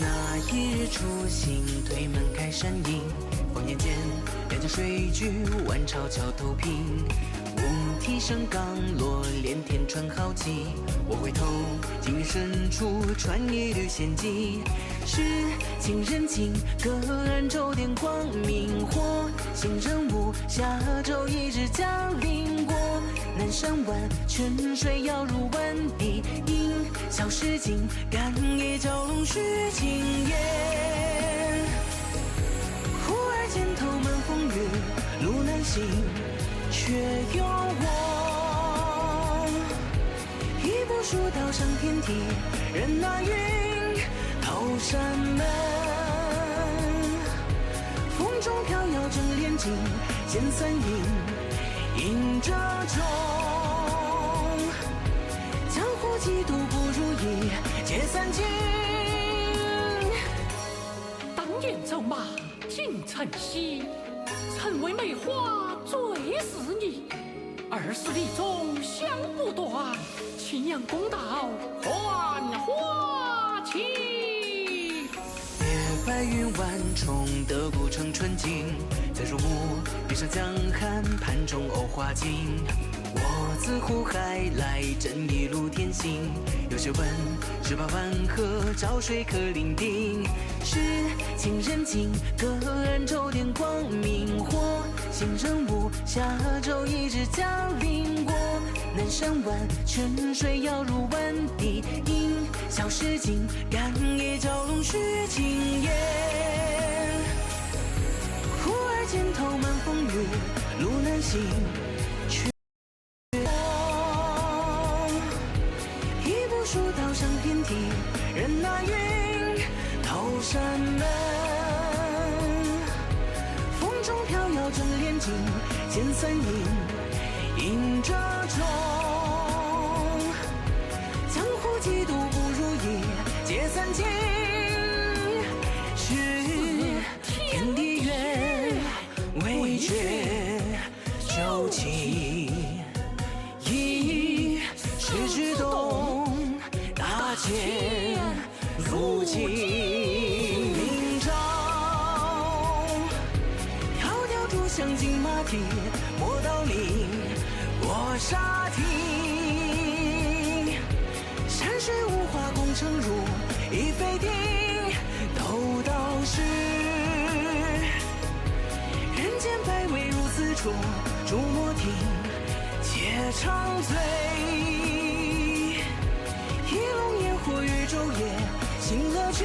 那一日初醒，推门开山影，烽烟间，两江水剧，万潮桥头平。乌啼声刚落，连天春好奇。我回头，金云深处传一缕仙迹。是情人情，隔岸舟点光明火。行人舞，下舟一日江陵过。南山湾，泉水摇入湾底映。小石径，干叶蛟龙续青烟。忽而间头满风雨，路难行，却有我。一步书道上天梯，任那云透山门。风中飘摇正帘镜，见三影映着钟。江湖几度不如意，皆散尽。当年走马进城西，曾为梅花醉似泥。20里中香不断，青阳公道换花期。夜白云晚重，得古城春景。再入暮，闭上江汉，盘中藕花尽。我自湖海来，正一路天行。有学问，18万河，潮水可伶仃。是情人情，隔岸舟点光明火。行人舞，下舟一日江陵过。南山湾，泉水摇入湾底映。小石径，干叶蛟龙续青烟。忽而间头满风雨，路难行。书道上天梯，任那云透山门。风中飘摇正帘镜，见三影映着钟。江湖几度不如意，皆散尽。是天地远，未觉旧情。一时之动。剑如镜明照，迢迢竹香金马蹄，莫道里过沙堤。山水无画功成如一飞艇，斗道是人间百味如此浊，竹莫听，且长醉。一笼烟火与昼夜，行乐去。